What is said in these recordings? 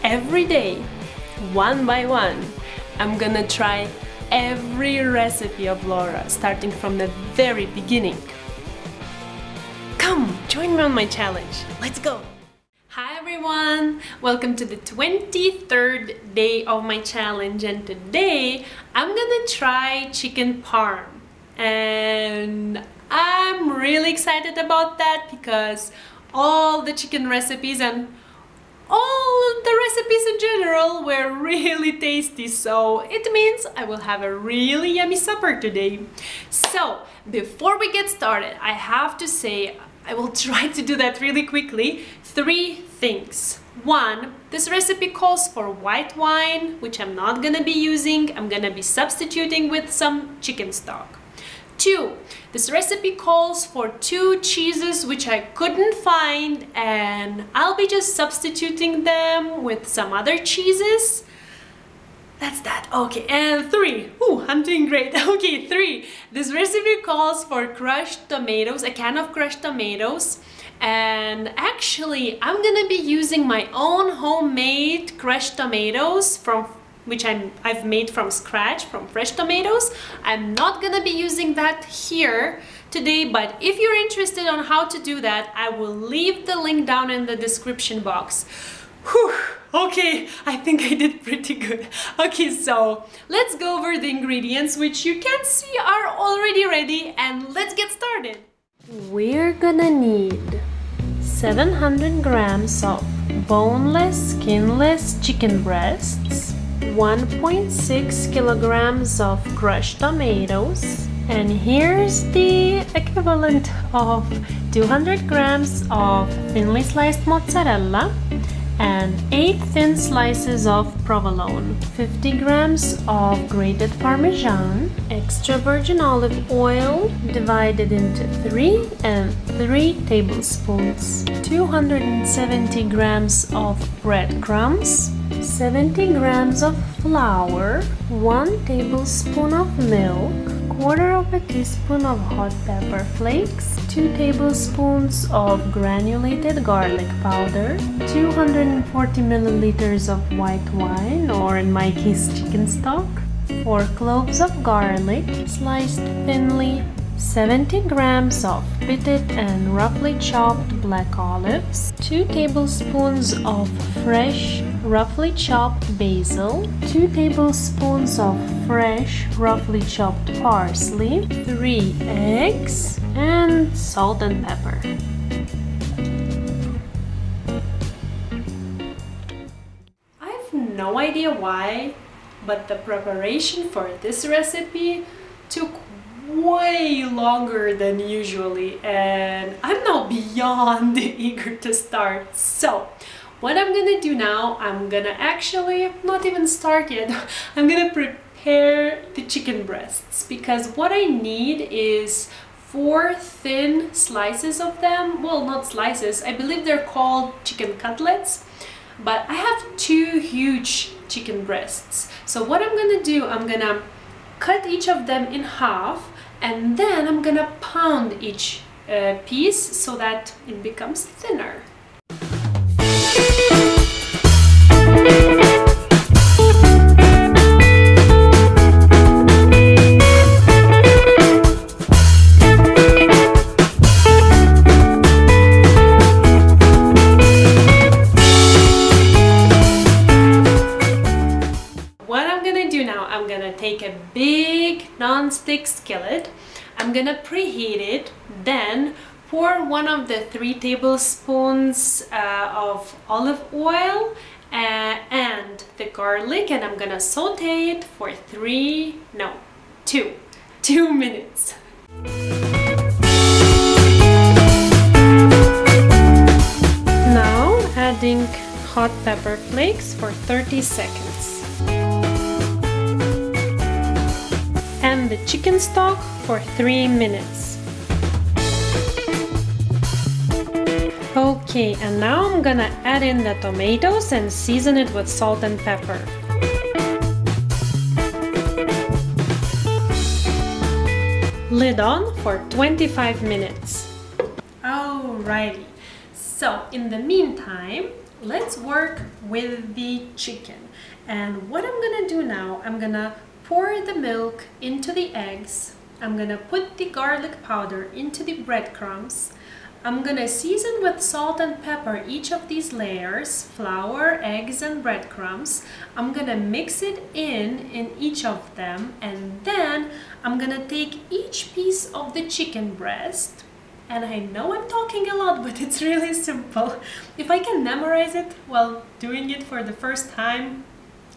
every day, one by one, I'm gonna try every recipe of Laura, starting from the very beginning. Come, join me on my challenge. Let's go! Hi everyone! Welcome to the 23rd day of my challenge, and today I'm gonna try chicken parm. And I'm really excited about that because all the chicken recipes and all the recipes in general were really tasty, so it means I will have a really yummy supper today. So before we get started, I have to say, I will try to do that really quickly. 3 things. 1, this recipe calls for white wine, which I'm not gonna be using. I'm gonna be substituting with some chicken stock. 2, this recipe calls for 2 cheeses which I couldn't find, and I'll be just substituting them with some other cheeses. That's that. Okay, and 3, I'm doing great. Okay, 3, this recipe calls for crushed tomatoes, a can of crushed tomatoes. And actually, I'm gonna be using my own homemade crushed tomatoes which I've made from scratch, from fresh tomatoes. I'm not gonna be using that here today, but if you're interested on how to do that, I will leave the link down in the description box. Whew, okay, I think I did pretty good. Okay, so let's go over the ingredients, which you can see are already ready, and let's get started. We're gonna need 700 grams of boneless, skinless chicken breasts, 1.6 kilograms of crushed tomatoes, and here's the equivalent of 200 grams of thinly sliced mozzarella and 8 thin slices of provolone, 50 grams of grated Parmesan, extra virgin olive oil divided into 3 and 3 tablespoons, 270 grams of breadcrumbs, 70 grams of flour, 1 tablespoon of milk, 1/4 teaspoon of hot pepper flakes, 2 tablespoons of granulated garlic powder, 240 milliliters of white wine, or in my case chicken stock, 4 cloves of garlic sliced thinly, 70 grams of pitted and roughly chopped black olives, 2 tablespoons of fresh roughly chopped basil, 2 tablespoons of fresh roughly chopped parsley, 3 eggs, and salt and pepper. I have no idea why, but the preparation for this recipe took way longer than usually, and I'm now beyond eager to start. So what I'm gonna do now, I'm gonna actually not even start yet. I'm gonna prepare the chicken breasts, because what I need is 4 thin slices of them. Well, not slices, I believe they're called chicken cutlets, but I have 2 huge chicken breasts. So what I'm gonna do, I'm gonna cut each of them in half, and then I'm gonna pound each piece so that it becomes thinner. What I'm gonna do now, I'm gonna take a big non-stick skillet, I'm gonna preheat it, then pour 1 of the 3 tablespoons of olive oil and the garlic, and I'm gonna saute it for 2 minutes. Now adding hot pepper flakes for 30 seconds. And the chicken stock for 3 minutes. Okay, and now I'm gonna add in the tomatoes and season it with salt and pepper. Lid on for 25 minutes. Alrighty, so in the meantime, let's work with the chicken. And what I'm gonna do now, I'm gonna pour the milk into the eggs. I'm gonna put the garlic powder into the breadcrumbs. I'm gonna season with salt and pepper each of these layers, flour, eggs, and breadcrumbs. I'm gonna mix it in each of them, and then I'm gonna take each piece of the chicken breast. And I know I'm talking a lot, but it's really simple. If I can memorize it while doing it for the first time,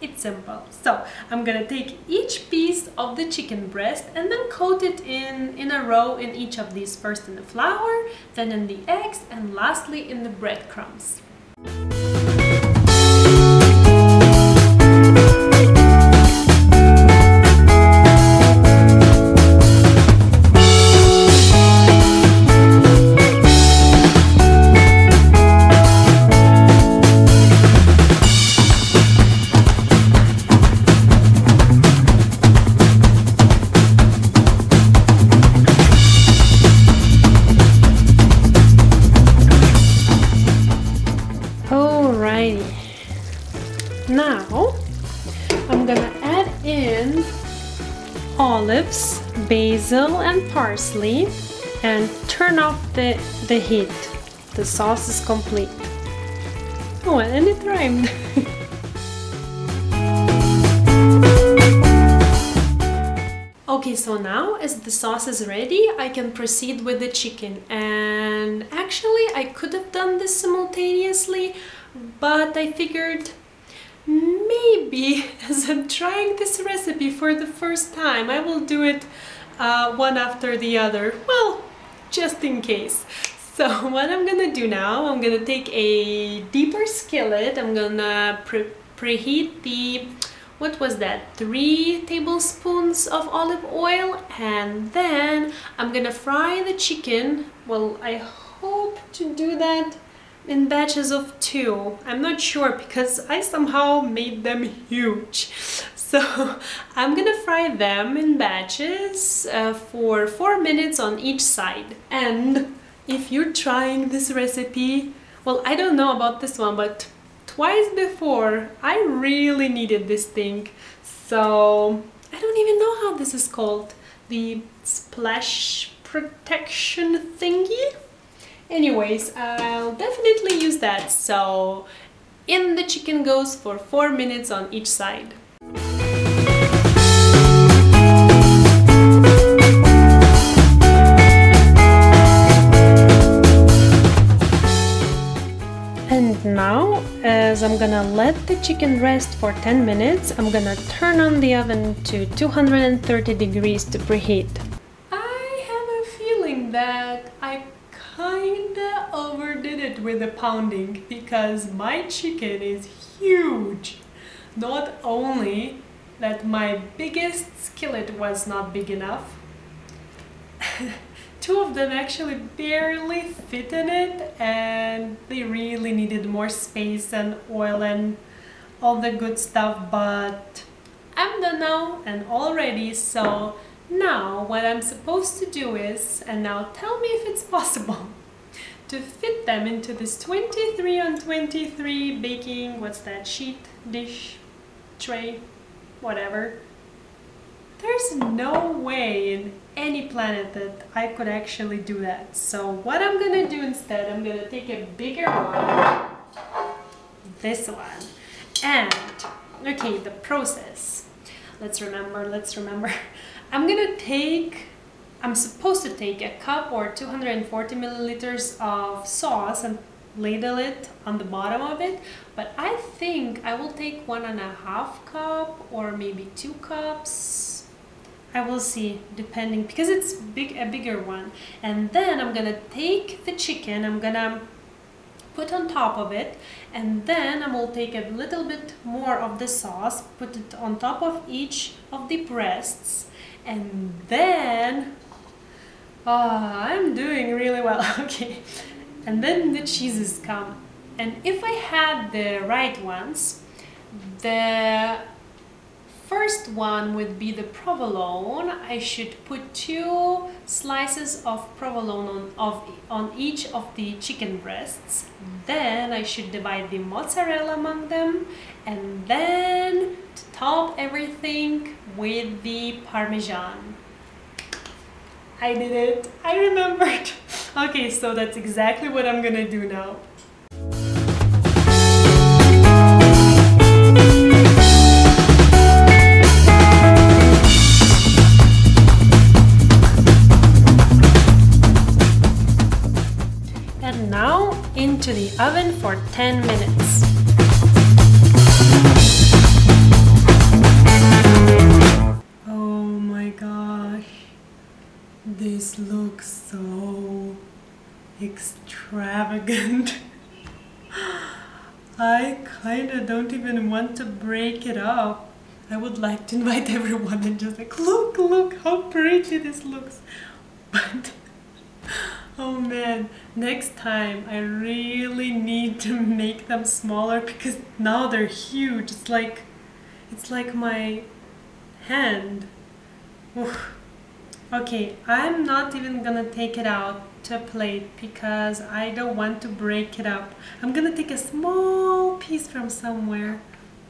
it's simple. So I'm gonna take each piece of the chicken breast and then coat it in a row in each of these, first in the flour, then in the eggs, and lastly in the breadcrumbs. Now I'm gonna add in olives, basil, and parsley and turn off the heat. The sauce is complete. Oh, and it rhymed. Okay, so now as the sauce is ready, I can proceed with the chicken. And actually I could have done this simultaneously, but I figured maybe as I'm trying this recipe for the first time, I will do it one after the other. Well, just in case. So what I'm gonna do now, I'm gonna take a deeper skillet. I'm gonna preheat the, what was that, 3 tablespoons of olive oil, and then I'm gonna fry the chicken. Well, I hope to do that in batches of 2. I'm not sure because I somehow made them huge. So I'm gonna fry them in batches for 4 minutes on each side. And if you're trying this recipe, well, I don't know about this one, but twice before I really needed this thing. So I don't even know how this is called. The splash protection thingy? Anyways, I'll definitely use that. So in the chicken goes for 4 minutes on each side. And now, as I'm gonna let the chicken rest for 10 minutes, I'm gonna turn on the oven to 230 degrees to preheat. I have a feeling that I kinda overdid it with the pounding because my chicken is huge. Not only that my biggest skillet was not big enough, 2 of them actually barely fit in it, and they really needed more space and oil and all the good stuff, but I'm done now and all ready. So now what I'm supposed to do is, and now tell me if it's possible, to fit them into this 23 on 23 baking, what's that, sheet, dish, tray, whatever. There's no way in any planet that I could actually do that. So what I'm gonna do instead, I'm gonna take a bigger one, this one, and okay, the process. Let's remember. I'm supposed to take a cup or 240 milliliters of sauce and ladle it on the bottom of it, but I think I will take 1.5 cup or maybe 2 cups. I will see, depending, because it's a bigger one. And then I'm gonna take the chicken, I'm gonna put on top of it, and then I will take a little bit more of the sauce, put it on top of each of the breasts, and then I'm doing really well. Okay, and then the cheeses come, and if I had the right ones, the first one would be the provolone. I should put 2 slices of provolone on each of the chicken breasts. Then I should divide the mozzarella among them, and then to top everything with the Parmesan. I did it! I remembered! Okay, so that's exactly what I'm gonna do now. And now into the oven for 10 minutes. Oh my gosh, this looks so extravagant. I kinda don't even want to break it up. I would like to invite everyone and just like, look how pretty this looks. But oh man, next time I really need to make them smaller because now they're huge. It's like my hand. Oof. Okay, I'm not even gonna take it out to a plate because I don't want to break it up. I'm gonna take a small piece from somewhere.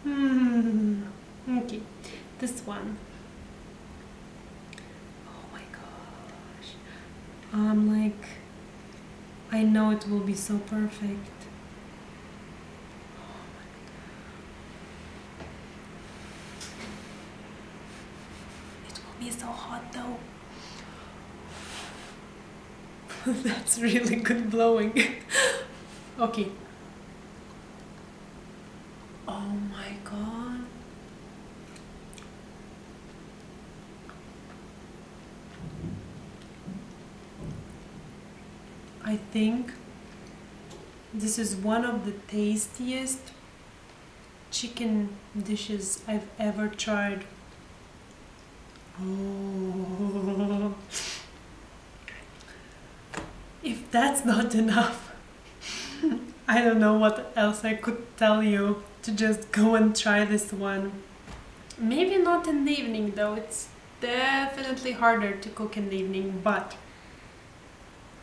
Okay, this one. Oh my gosh. I know it will be so perfect. Oh my God. It will be so hot though. That's really good blowing. Okay. Oh my God. I think this is one of the tastiest chicken dishes I've ever tried. Oh. If that's not enough, I don't know what else I could tell you to just go and try this one. Maybe not in the evening though, it's definitely harder to cook in the evening, but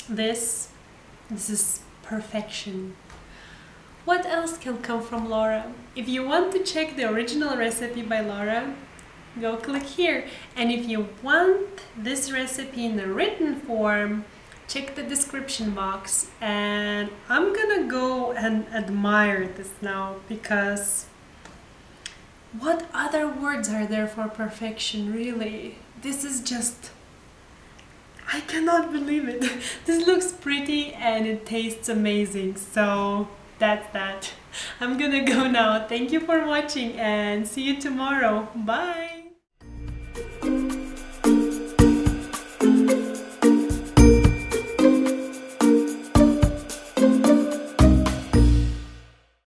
this is perfection. What else can come from Laura? If you want to check the original recipe by Laura, go click here. And if you want this recipe in a written form, check the description box. And I'm gonna go and admire this now, because what other words are there for perfection, really? This is just, I cannot believe it. This looks pretty and it tastes amazing. So that's that. I'm gonna go now. Thank you for watching and see you tomorrow. Bye!